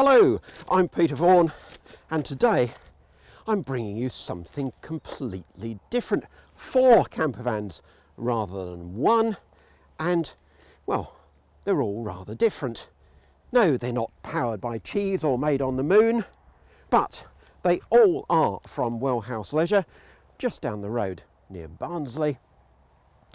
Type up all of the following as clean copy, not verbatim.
Hello, I'm Peter Vaughan, and today I'm bringing you something completely different. 4 campervans rather than 1, and well, they're all rather different. No, they're not powered by cheese or made on the moon, but they all are from Wellhouse Leisure, just down the road near Barnsley.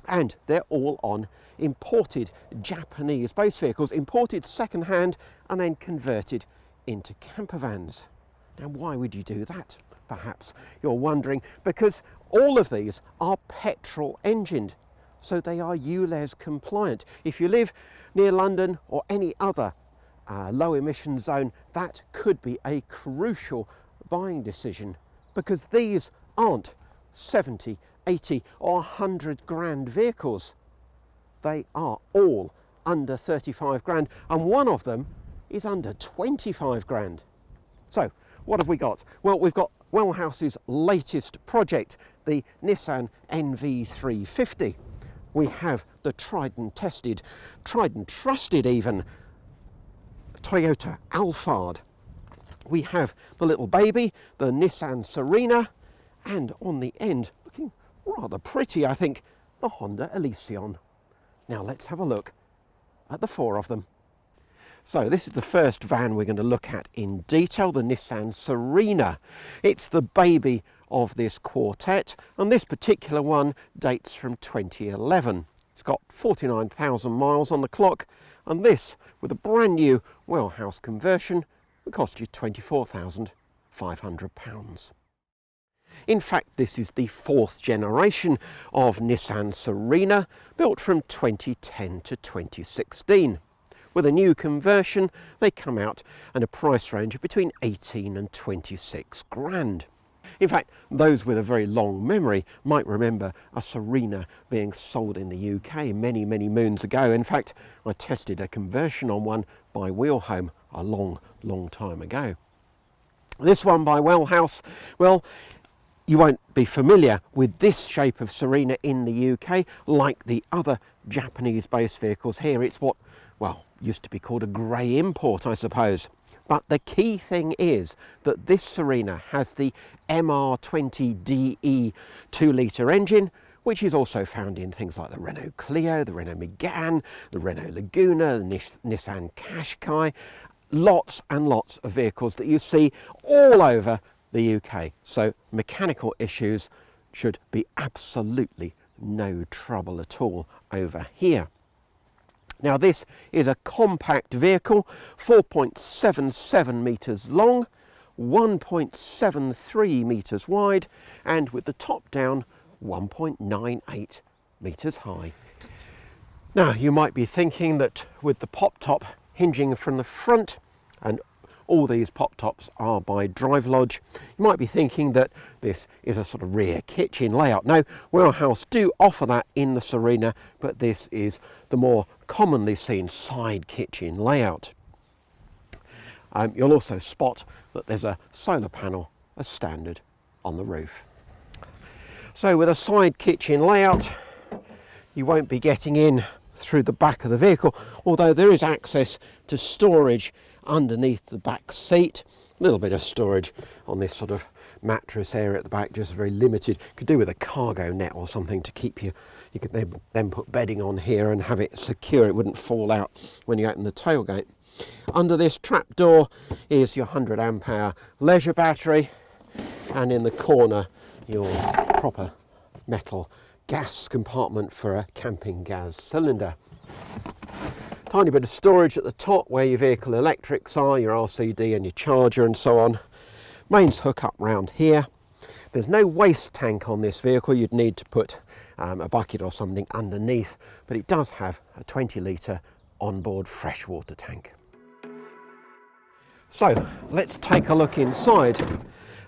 And they're all on imported Japanese base vehicles, imported second-hand and then converted into campervans. Now, why would you do that? Perhaps you're wondering, because all of these are petrol engined, so they are ULEZ compliant. If you live near London or any other low emission zone, that could be a crucial buying decision, because these aren't 70, 80 or 100 grand vehicles. They are all under 35 grand, and one of them is under 25 grand. So what have we got? Well, we've got Wellhouse's latest project, the Nissan NV350. We have the tried and tested, tried and trusted even, Toyota Alphard. We have the little baby, the Nissan Serena, and on the end, looking rather pretty, I think, the Honda Elysion. Now let's have a look at the 4 of them. So this is the first van we're going to look at in detail, the Nissan Serena. It's the baby of this quartet, and this particular one dates from 2011. It's got 49,000 miles on the clock, and this, with a brand new Wellhouse conversion, will cost you £24,500. In fact, this is the 4th generation of Nissan Serena, built from 2010 to 2016. With a new conversion, they come out at a price range of between 18 and 26 grand. In fact, those with a very long memory might remember a Serena being sold in the UK many, many moons ago. In fact, I tested a conversion on one by Wheelhome a long, long time ago. This one by Wellhouse, well, you won't be familiar with this shape of Serena in the UK like the other Japanese base vehicles here. It's what, well, used to be called a grey import, I suppose. But the key thing is that this Serena has the MR20DE 2-litre engine, which is also found in things like the Renault Clio, the Renault Megane, the Renault Laguna, the Nissan Qashqai, lots and lots of vehicles that you see all over the UK. So mechanical issues should be absolutely no trouble at all over here. Now, this is a compact vehicle, 4.77 metres long, 1.73 metres wide, and with the top down, 1.98 metres high. Now, you might be thinking that with the pop top hinging from the front, and all these pop tops are by Drive Lodge, you might be thinking that this is a sort of rear kitchen layout. No, Wellhouse do offer that in the Serena, but this is the more commonly seen side kitchen layout. You'll also spot that there's a solar panel as standard on the roof. So with a side kitchen layout, you won't be getting in through the back of the vehicle, although there is access to storage underneath the back seat. A little bit of storage on this sort of mattress area at the back, just very limited. Could do with a cargo net or something to keep you could then put bedding on here and have it secure, it wouldn't fall out when you open the tailgate. Under this trap door is your 100 amp hour leisure battery, and in the corner your proper metal gas compartment for a camping gas cylinder. Tiny bit of storage at the top where your vehicle electrics are, your RCD and your charger and so on. Mains hook up round here. There's no waste tank on this vehicle. You'd need to put a bucket or something underneath, but it does have a 20-litre onboard freshwater tank. So let's take a look inside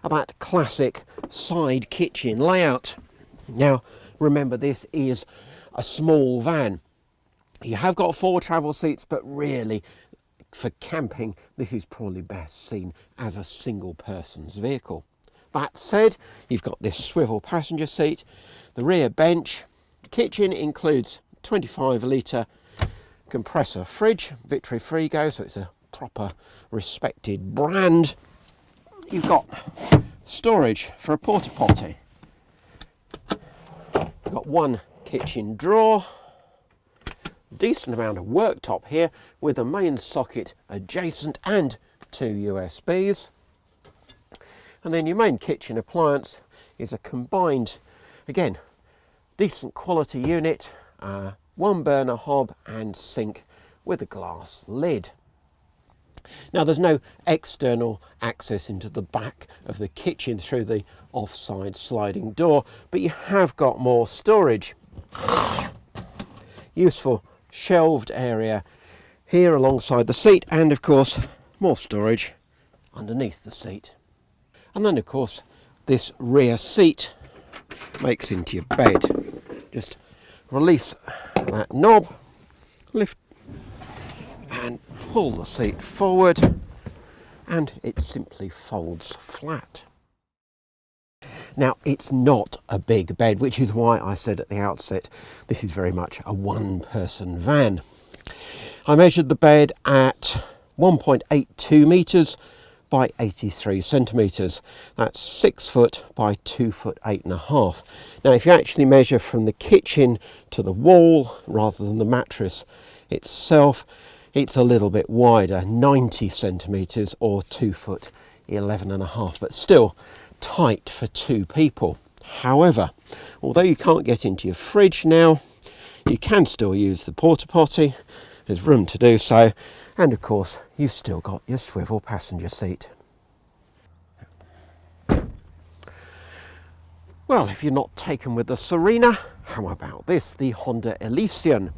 at that classic side kitchen layout. Now, remember, this is a small van. You have got 4 travel seats, but really for camping, this is probably best seen as a single person's vehicle. That said, you've got this swivel passenger seat, the rear bench. The kitchen includes 25-litre compressor fridge, Victory Frigo, so it's a proper respected brand. You've got storage for a porta potty. You've got one kitchen drawer, decent amount of worktop here with a main socket adjacent and 2 USBs. And then your main kitchen appliance is a combined, again, decent quality unit, 1 burner hob and sink with a glass lid. Now there's no external access into the back of the kitchen through the offside sliding door, but you have got more storage. Useful shelved area here alongside the seat, and of course more storage underneath the seat. And then of course this rear seat makes into your bed. Just release that knob, lift and pull the seat forward, and it simply folds flat. Now it's not a big bed, which is why I said at the outset this is very much a one-person van. I measured the bed at 1.82 metres by 83 centimetres. That's 6 foot by 2 foot 8.5. Now if you actually measure from the kitchen to the wall rather than the mattress itself, it's a little bit wider, 90 centimetres or 2 foot 11.5, but still tight for 2 people. However, although you can't get into your fridge now, you can still use the porta potty. There's room to do so, and of course you've still got your swivel passenger seat. Well, if you're not taken with the Serena, how about this, the Honda Elysion?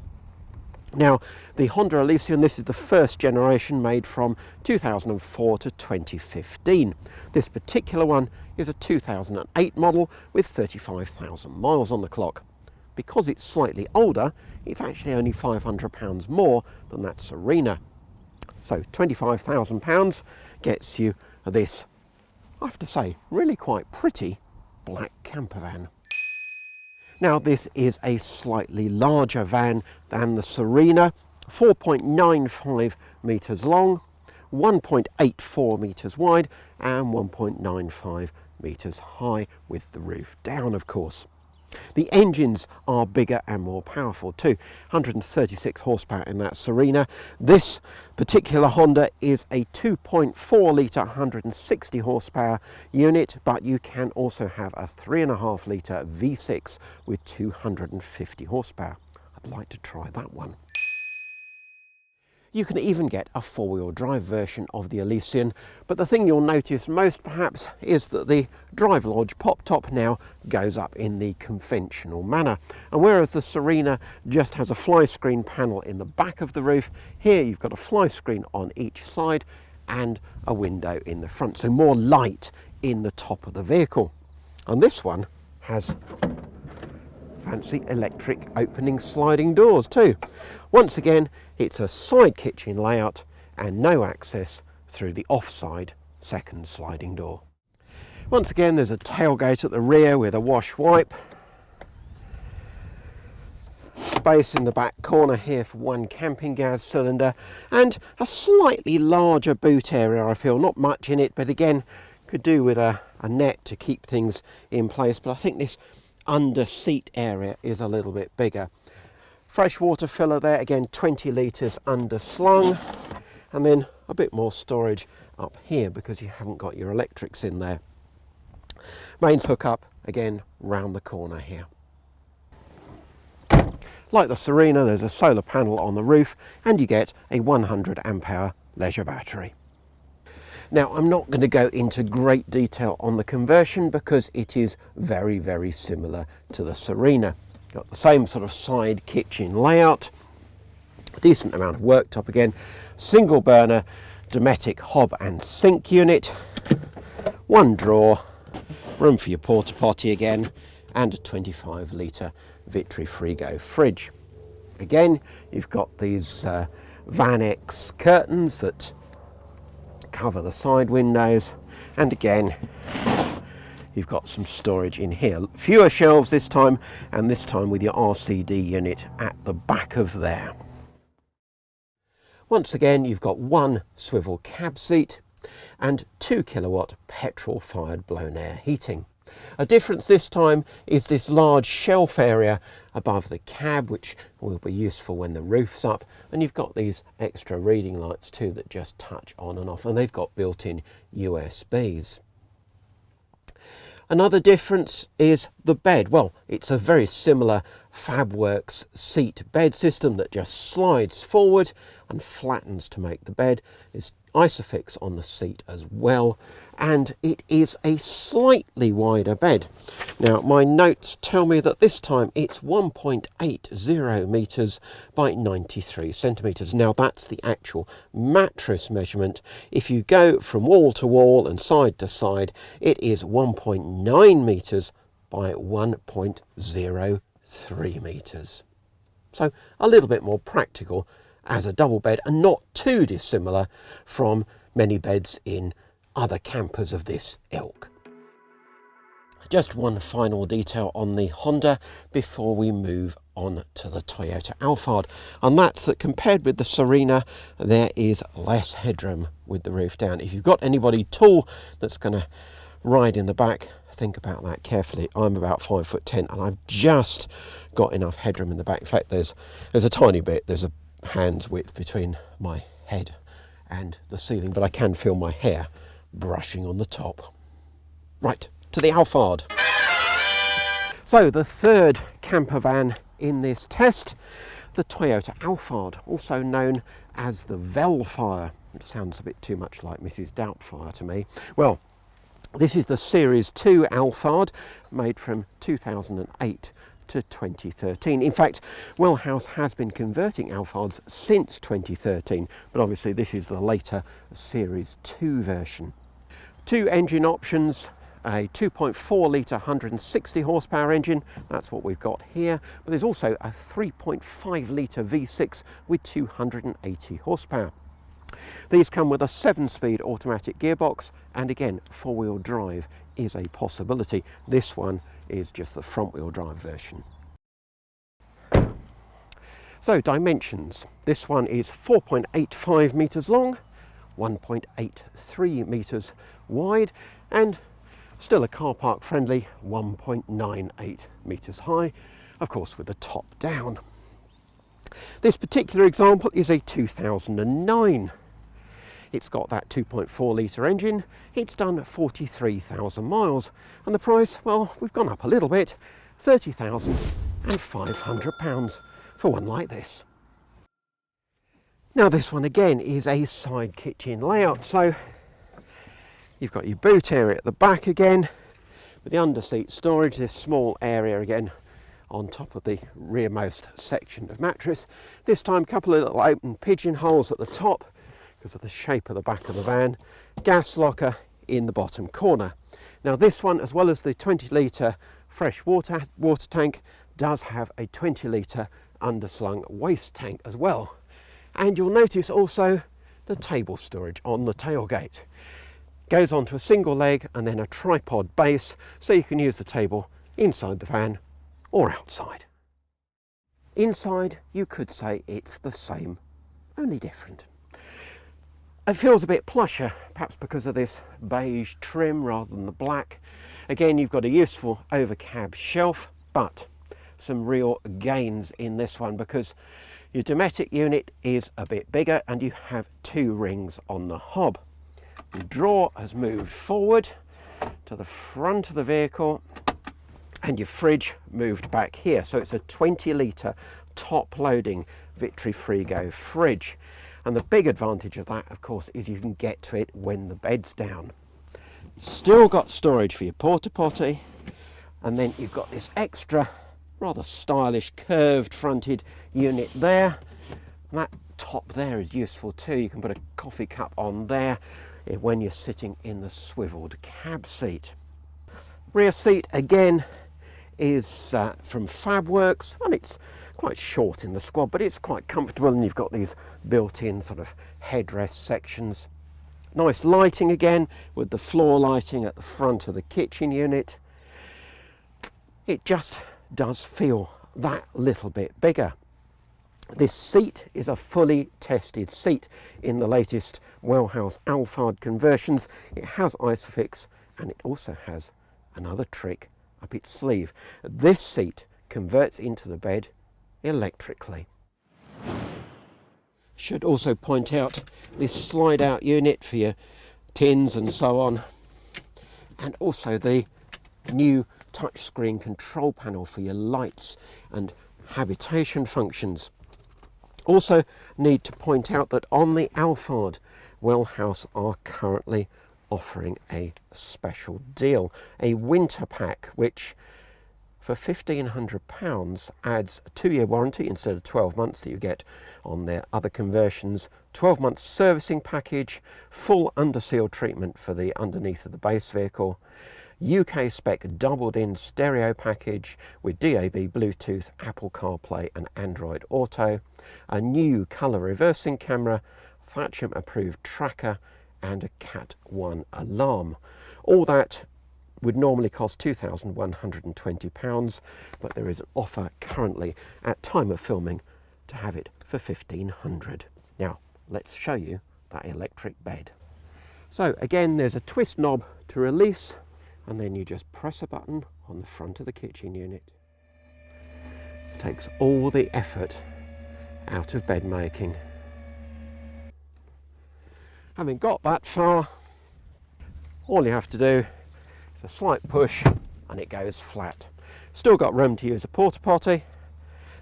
Now, the Honda Elysion, this is the first generation made from 2004 to 2015. This particular one is a 2008 model with 35,000 miles on the clock. Because it's slightly older, it's actually only £500 more than that Serena. So £25,000 gets you this, I have to say, really quite pretty black campervan. Now this is a slightly larger van than the Serena, 4.95 metres long, 1.84 metres wide and 1.95 metres high, with the roof down of course. The engines are bigger and more powerful too, 136 horsepower in that Serena. This particular Honda is a 2.4 litre 160 horsepower unit, but you can also have a 3.5 litre V6 with 250 horsepower. I'd like to try that one. You can even get a 4-wheel drive version of the Elysion, but the thing you'll notice most perhaps is that the drive lodge pop top now goes up in the conventional manner. And whereas the Serena just has a fly screen panel in the back of the roof, here you've got a fly screen on each side and a window in the front, so more light in the top of the vehicle. And this one has fancy electric opening sliding doors too. Once again, it's a side kitchen layout and no access through the offside second sliding door. Once again, there's a tailgate at the rear with a wash wipe. Space in the back corner here for one camping gas cylinder, and a slightly larger boot area, I feel. Not much in it, but again, could do with a net to keep things in place. But I think this under seat area is a little bit bigger. Freshwater filler there, again 20 litres underslung, and then a bit more storage up here because you haven't got your electrics in there. Mains hook up again round the corner here. Like the Serena, there's a solar panel on the roof and you get a 100 amp hour leisure battery. Now, I'm not going to go into great detail on the conversion because it is very, very similar to the Serena. Got the same sort of side kitchen layout, a decent amount of worktop again, single burner Dometic hob and sink unit, one drawer, room for your porta potty again, and a 25 litre Vitry Frigo fridge. Again, you've got these Van X curtains that cover the side windows, and again you've got some storage in here. Fewer shelves this time, and this time with your RCD unit at the back of there. Once again, you've got one swivel cab seat and 2 kilowatt petrol fired blown air heating. A difference this time is this large shelf area above the cab, which will be useful when the roof's up, and you've got these extra reading lights too that just touch on and off, and they've got built-in USBs. Another difference is the bed. Well, it's a very similar Fabworks seat bed system that just slides forward and flattens to make the bed. There's Isofix on the seat as well, and it is a slightly wider bed. Now, my notes tell me that this time it's 1.80 metres by 93 centimetres. Now, that's the actual mattress measurement. If you go from wall to wall and side to side, it is 1.9 metres by 1.03 metres. So a little bit more practical as a double bed, and not too dissimilar from many beds in other campers of this ilk. Just one final detail on the Honda before we move on to the Toyota Alphard, and that's that compared with the Serena, there is less headroom with the roof down. If you've got anybody tall that's going to ride in the back, think about that carefully. I'm about 5'10" and I've just got enough headroom in the back. In fact, there's a tiny bit, there's a hand's width between my head and the ceiling, but I can feel my hair brushing on the top. Right, to the Alphard. So the third camper van in this test, the Toyota Alphard, also known as the Vellfire. It sounds a bit too much like Mrs. Doubtfire to me. Well, this is the Series 2 Alphard, made from 2008 to 2013. In fact, Wellhouse has been converting Alphards since 2013, but obviously this is the later Series 2 version. Two engine options, a 2.4 litre 160 horsepower engine, that's what we've got here, but there's also a 3.5 litre V6 with 280 horsepower. These come with a 7-speed automatic gearbox, and again, 4-wheel drive is a possibility. This one is just the front-wheel drive version. So dimensions. This one is 4.85 metres long, 1.83 metres wide, and still a car park friendly 1.98 metres high, of course with the top down. This particular example is a 2009. It's got that 2.4 litre engine, it's done 43,000 miles, and the price, well, we've gone up a little bit, £30,500 for one like this. Now this one again is a side kitchen layout, so you've got your boot area at the back again, with the underseat storage, this small area again on top of the rearmost section of mattress. This time a couple of little open pigeonholes at the top because of the shape of the back of the van. Gas locker in the bottom corner. Now this one, as well as the 20 litre fresh water tank, does have a 20 litre underslung waste tank as well. And you'll notice also the table storage on the tailgate. Goes onto a single leg and then a tripod base, so you can use the table inside the van or outside. Inside, you could say it's the same, only different. It feels a bit plusher, perhaps because of this beige trim rather than the black. Again, you've got a useful over-cab shelf, but some real gains in this one because your Dometic unit is a bit bigger and you have 2 rings on the hob. The drawer has moved forward to the front of the vehicle, and your fridge moved back here. So it's a 20 litre top loading Victory Frigo fridge. And the big advantage of that, of course, is you can get to it when the bed's down. Still got storage for your porta potty, and then you've got this extra rather stylish curved fronted unit there. And that top there is useful too. You can put a coffee cup on there when you're sitting in the swiveled cab seat. Rear seat again is from Fabworks, and it's quite short in the squad, but it's quite comfortable, and you've got these built-in sort of headrest sections. Nice lighting again with the floor lighting at the front of the kitchen unit. It just does feel that little bit bigger. This seat is a fully tested seat in the latest Wellhouse Alphard conversions. It has Isofix and it also has another trick up its sleeve. This seat converts into the bed electrically. Should also point out this slide out unit for your tins and so on, and also the new touchscreen control panel for your lights and habitation functions. Also need to point out that on the Alphard, Wellhouse are currently offering a special deal, a winter pack, which for £1,500 adds a 2-year warranty instead of 12 months that you get on their other conversions, 12 months servicing package, full underseal treatment for the underneath of the base vehicle, UK spec doubled in stereo package with DAB, Bluetooth, Apple CarPlay and Android Auto, a new colour reversing camera, Thatcham approved tracker and a Cat 1 alarm. All that would normally cost £2,120, but there is an offer currently at time of filming to have it for £1,500. Now let's show you that electric bed. So again, there's a twist knob to release, and then you just press a button on the front of the kitchen unit. It takes all the effort out of bed making. Having got that far, all you have to do is a slight push and it goes flat. Still got room to use a porta potty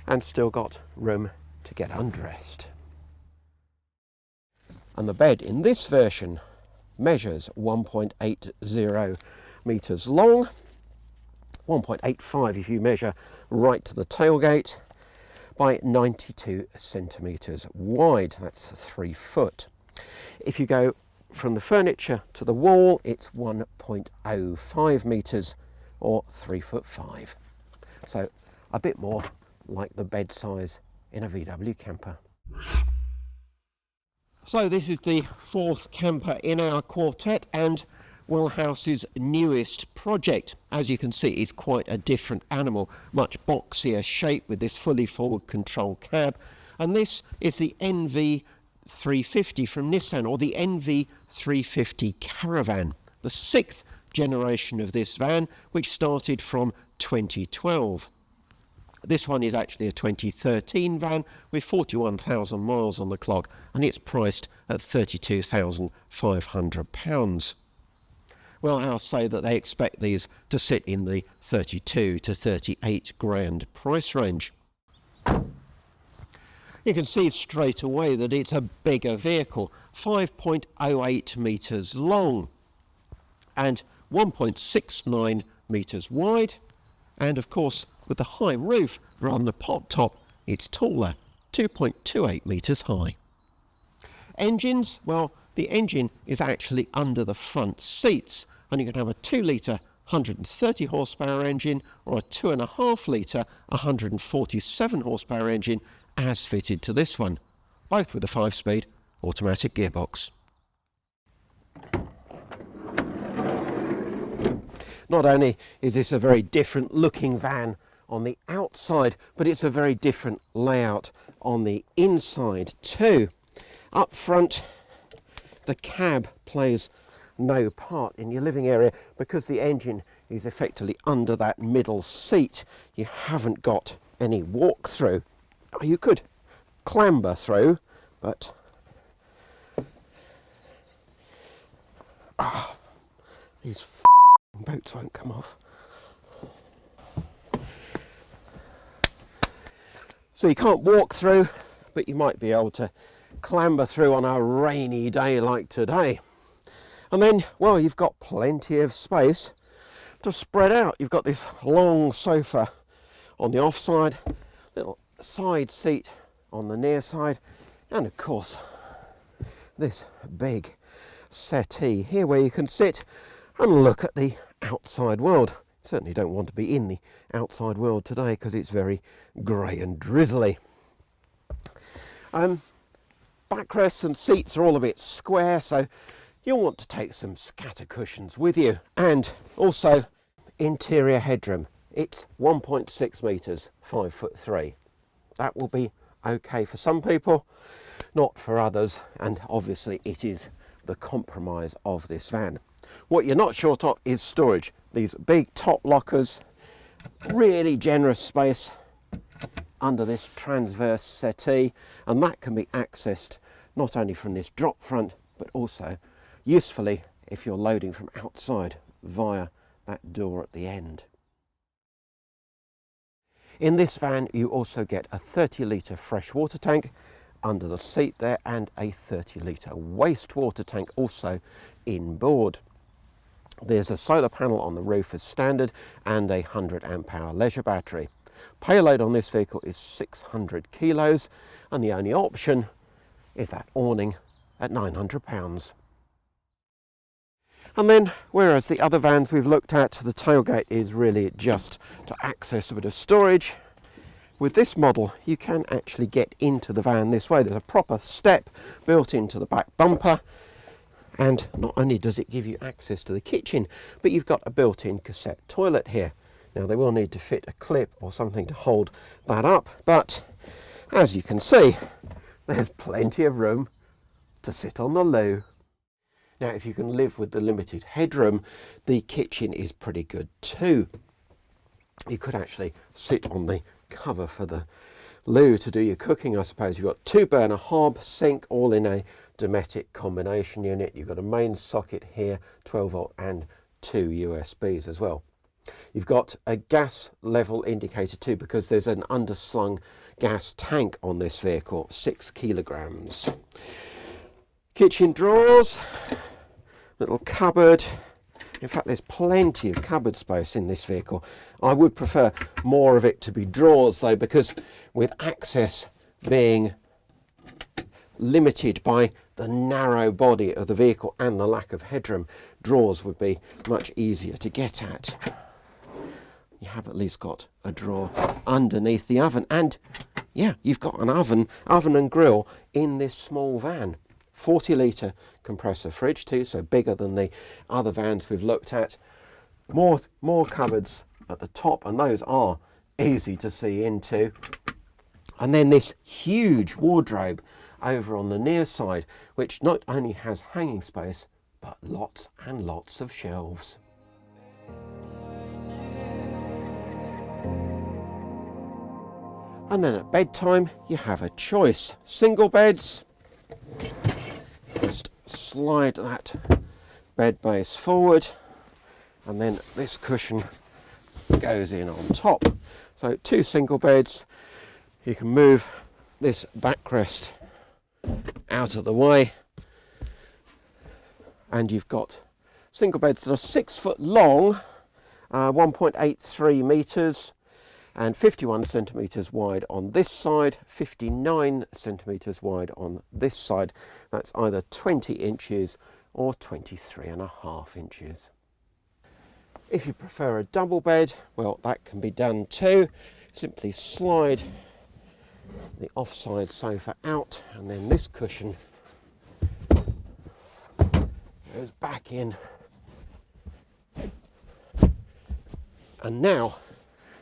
and still got room to get undressed. And the bed in this version measures 1.80 metres long, 1.85 if you measure right to the tailgate, by 92 centimetres wide. That's 3 foot. If you go from the furniture to the wall, it's 1.05 metres or 3'5". So a bit more like the bed size in a VW camper. So this is the 4th camper in our quartet and Wellhouse's newest project. As you can see, it's quite a different animal, much boxier shape with this fully forward control cab. And this is the NV350 from Nissan, or the NV350 Caravan, the 6th generation of this van, which started from 2012. This one is actually a 2013 van with 41,000 miles on the clock, and it's priced at £32,500. Wellhouse say that they expect these to sit in the 32 to 38 grand price range. You can see straight away that it's a bigger vehicle, 5.08 metres long and 1.69 metres wide, and of course with the high roof rather than the pot top, it's taller, 2.28 metres high. Engines, well, the engine is actually under the front seats, and you can have a 2-litre 130 horsepower engine or a 2.5 litre 147 horsepower engine as fitted to this one, both with a 5-speed automatic gearbox. Not only is this a very different looking van on the outside, but it's a very different layout on the inside too. Up front, the cab plays no part in your living area because the engine is effectively under that middle seat. You haven't got any walk through. You could clamber through, but these boots won't come off. So you can't walk through, but you might be able to clamber through on a rainy day like today. And then, well, you've got plenty of space to spread out. You've got this long sofa on the off side, little side seat on the near side, and of course this big settee here where you can sit and look at the outside world. Certainly don't want to be in the outside world today because it's very grey and drizzly. Backrests and seats are all a bit square, so you'll want to take some scatter cushions with you. And also interior headroom. It's 1.6 metres, 5'3". That will be okay for some people, not for others, and obviously it is the compromise of this van. What you're not short of is storage. These big top lockers, really generous space under this transverse settee, and that can be accessed not only from this drop front but also usefully if you're loading from outside via that door at the end. In this van you also get a 30-litre fresh water tank under the seat there, and a 30-litre wastewater tank also inboard. There's a solar panel on the roof as standard and a 100 amp hour leisure battery. Payload on this vehicle is 600 kilos, and the only option is that awning at £900. And then, whereas the other vans we've looked at, the tailgate is really just to access a bit of storage, with this model you can actually get into the van this way. There's a proper step built into the back bumper, and not only does it give you access to the kitchen, but you've got a built-in cassette toilet here. Now they will need to fit a clip or something to hold that up, but as you can see, there's plenty of room to sit on the loo. Now if you can live with the limited headroom, the kitchen is pretty good too. You could actually sit on the cover for the loo to do your cooking, I suppose. You've got 2-burner hob, sink, all in a Dometic combination unit. You've got a main socket here, 12 volt and 2 USBs as well. You've got a gas level indicator too, because there's an underslung gas tank on this vehicle, 6 kilograms. Kitchen drawers, little cupboard. In fact, there's plenty of cupboard space in this vehicle. I would prefer more of it to be drawers though, because with access being limited by the narrow body of the vehicle and the lack of headroom, drawers would be much easier to get at. You have at least got a drawer underneath the oven, and yeah, you've got an oven and grill in this small van. 40-litre compressor fridge too, so bigger than the other vans we've looked at. More cupboards at the top, and those are easy to see into. And then this huge wardrobe over on the near side, which not only has hanging space, but lots and lots of shelves. And then at bedtime, you have a choice. Single beds, just slide that bed base forward, and then this cushion goes in on top. So 2 single beds. You can move this backrest out of the way, and you've got single beds that are 6 foot long, 1.83 metres, and 51 centimetres wide on this side, 59 centimetres wide on this side. That's either 20 inches or 23.5 inches. If you prefer a double bed, well, that can be done too. Simply slide the offside sofa out, and then this cushion goes back in. And now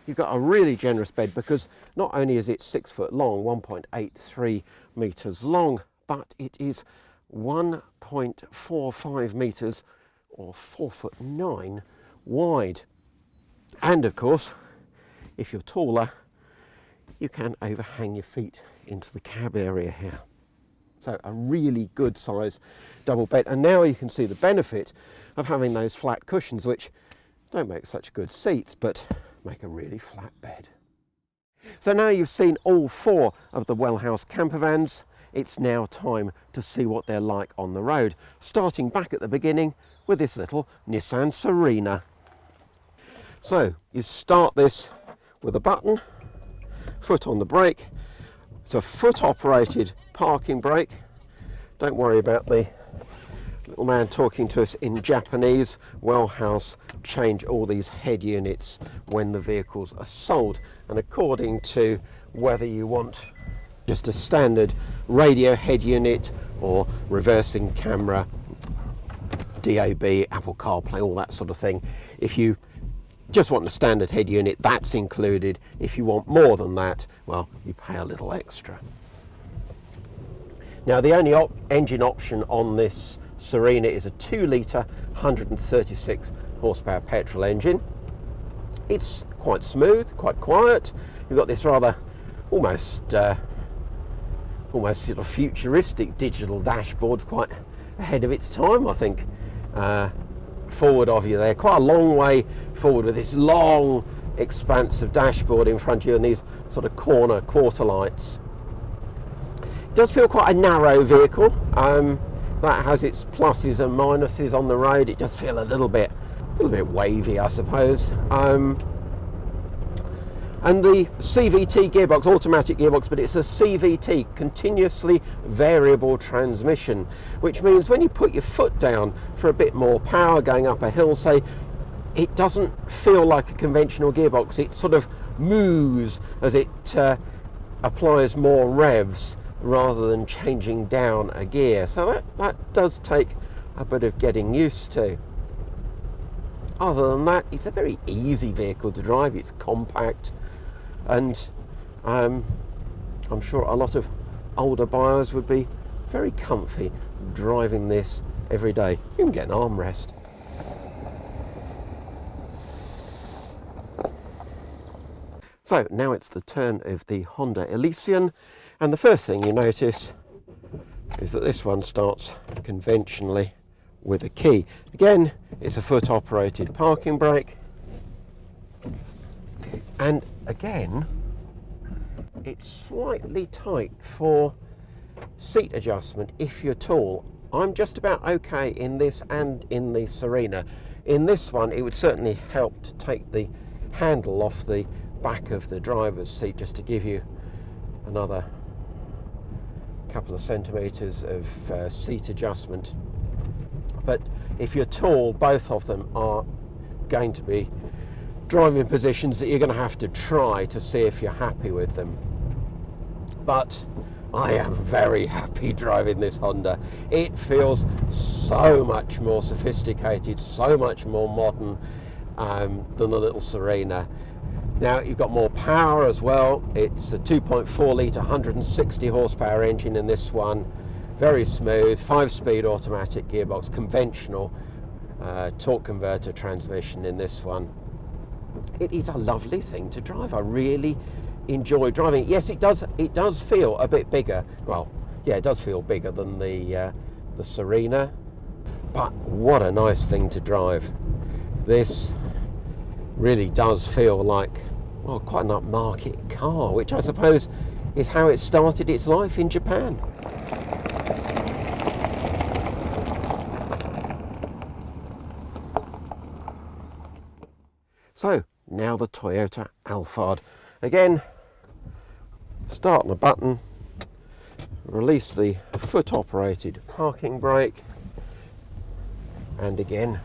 you've got a really generous bed, because not only is it 6 foot long, 1.83 metres long, but it is 1.45 metres or 4'9" wide. And of course, if you're taller, you can overhang your feet into the cab area here. So a really good size double bed. And now you can see the benefit of having those flat cushions, which don't make such good seats, but make a really flat bed. So now you've seen all 4 of the Wellhouse campervans, it's now time to see what they're like on the road, starting back at the beginning with this little Nissan Serena. So you start this with a button, foot on the brake. It's a foot operated parking brake. Don't worry about the little man talking to us in Japanese. Wellhouse change all these head units when the vehicles are sold, and according to whether you want just a standard radio head unit or reversing camera, DAB, Apple CarPlay, all that sort of thing, if you just want the standard head unit, that's included. If you want more than that, well, you pay a little extra. Now, the only engine option on this Serena is a 2-litre 136 horsepower petrol engine. It's quite smooth, quite quiet. You've got this rather almost sort of futuristic digital dashboard, quite ahead of its time, I think. Forward of you there, quite a long way forward with this long expanse of dashboard in front of you and these sort of corner quarter lights. It does feel quite a narrow vehicle. That has its pluses and minuses on the road. It does feel a little bit wavy, I suppose. And the CVT gearbox, automatic gearbox, but it's a CVT, continuously variable transmission, which means when you put your foot down for a bit more power going up a hill, say, it doesn't feel like a conventional gearbox. It sort of moves as it applies more revs rather than changing down a gear. So that does take a bit of getting used to. Other than that, it's a very easy vehicle to drive. It's compact, and I'm sure a lot of older buyers would be very comfy driving this every day. You can get an armrest. So now it's the turn of the Honda Elysion, and the first thing you notice is that this one starts conventionally with a key. Again, it's a foot operated parking brake, and again it's slightly tight for seat adjustment if you're tall. I'm just about okay in this and in the Serena. In this one it would certainly help to take the handle off the back of the driver's seat just to give you another couple of centimetres of seat adjustment. But if you're tall, both of them are going to be driving positions that you're going to have to try to see if you're happy with them. But I am very happy driving this Honda. It feels so much more sophisticated, so much more modern than the little Serena. Now, you've got more power as well. It's a 2.4 litre 160 horsepower engine in this one. Very smooth, 5-speed automatic gearbox, conventional torque converter transmission in this one. It is a lovely thing to drive. I really enjoy driving it. Yes, it does feel a bit bigger. Well, yeah, it does feel bigger than the Serena, but what a nice thing to drive. This really does feel like, well, quite an upmarket car, which I suppose is how it started its life in Japan. So now the Toyota Alphard. Again, start on a button, release the foot operated parking brake, and again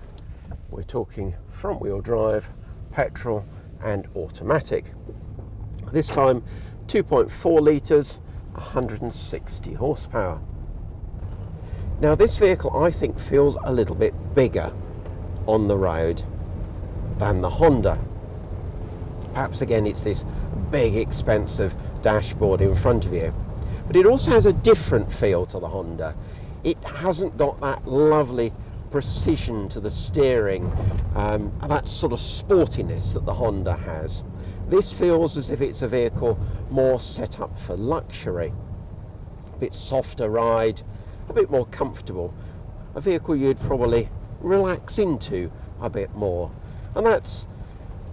we're talking front wheel drive, petrol and automatic. This time 2.4 litres, 160 horsepower. Now this vehicle I think feels a little bit bigger on the road than the Honda. Perhaps again it's this big expensive dashboard in front of you, but it also has a different feel to the Honda. It hasn't got that lovely precision to the steering, that sort of sportiness that the Honda has. This feels as if it's a vehicle more set up for luxury, a bit softer ride, a bit more comfortable, a vehicle you'd probably relax into a bit more. And that's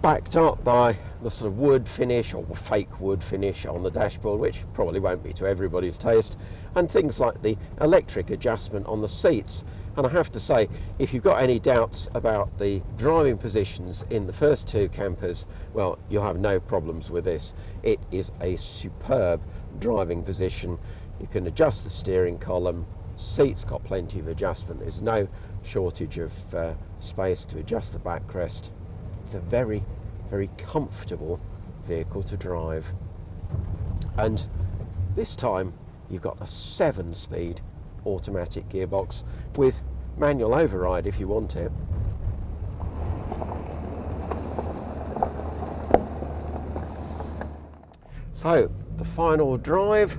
backed up by the sort of wood finish or fake wood finish on the dashboard, which probably won't be to everybody's taste, and things like the electric adjustment on the seats. And I have to say, if you've got any doubts about the driving positions in the first two campers, well, you'll have no problems with this. It is a superb driving position. You can adjust the steering column, seats got plenty of adjustment, there's no shortage of space to adjust the backrest. It's a very, very comfortable vehicle to drive. And this time you've got a 7-speed automatic gearbox with manual override if you want it. So, the final drive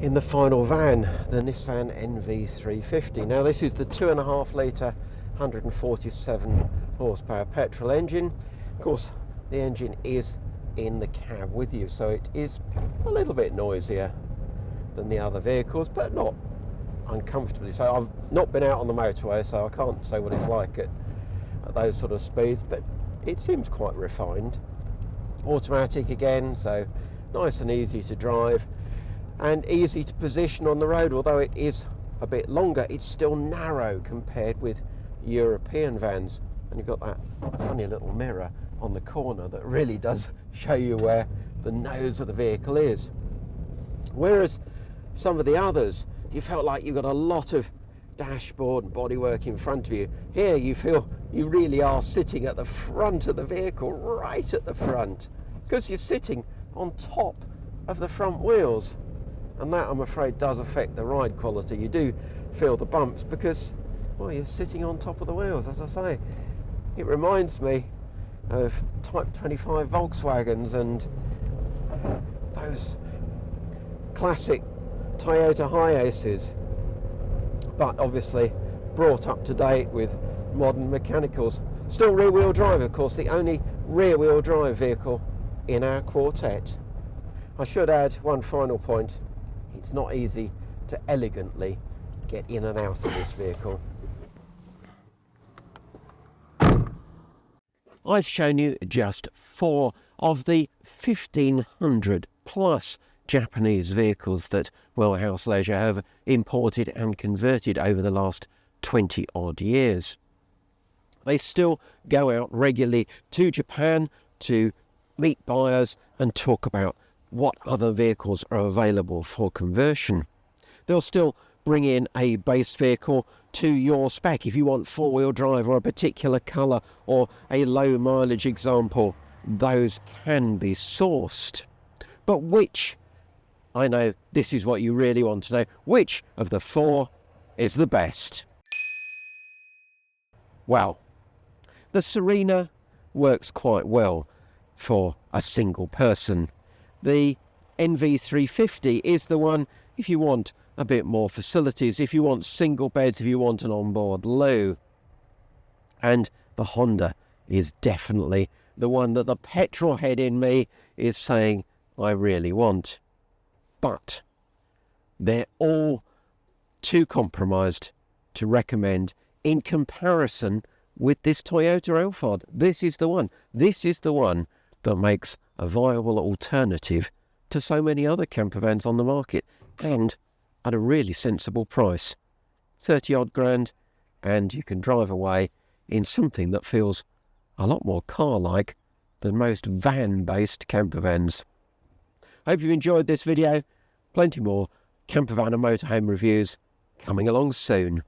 in the final van, the Nissan NV350. Now this is the 2.5 litre 147 horsepower petrol engine. Of course, the engine is in the cab with you, so it is a little bit noisier than the other vehicles, but not uncomfortably so. I've not been out on the motorway, so I can't say what it's like at those sort of speeds, but it seems quite refined. Automatic again, so nice and easy to drive and easy to position on the road. Although it is a bit longer, it's still narrow compared with European vans, and you've got that funny little mirror on the corner that really does show you where the nose of the vehicle is. Whereas some of the others, you felt like you got a lot of dashboard and bodywork in front of you. Here you feel you really are sitting at the front of the vehicle, right at the front, because you're sitting on top of the front wheels, and that, I'm afraid, does affect the ride quality. You do feel the bumps because, well, you're sitting on top of the wheels. As I say, it reminds me of Type 25 Volkswagens and those classic Toyota Hiaces, but obviously brought up to date with modern mechanicals. Still rear-wheel drive, of course, the only rear-wheel drive vehicle in our quartet. I should add one final point: it's not easy to elegantly get in and out of this vehicle. I've shown you just 4 of the 1,500 plus Japanese vehicles that Wellhouse Leisure have imported and converted over the last 20 odd years. They still go out regularly to Japan to meet buyers and talk about what other vehicles are available for conversion. They'll still bring in a base vehicle to your spec. If you want 4-wheel drive or a particular colour or a low mileage example, those can be sourced. But which, I know this is what you really want to know, which of the 4 is the best? Well, the Serena works quite well for a single person. The NV350 is the one if you want a bit more facilities, if you want single beds, if you want an onboard loo. And the Honda is definitely the one that the petrol head in me is saying I really want. But they're all too compromised to recommend in comparison with this Toyota Alphard. This is the one. This is the one that makes a viable alternative to so many other campervans on the market, and at a really sensible price. 30 odd grand, and you can drive away in something that feels a lot more car-like than most van-based campervans. Hope you enjoyed this video. Plenty more campervan and motorhome reviews coming along soon.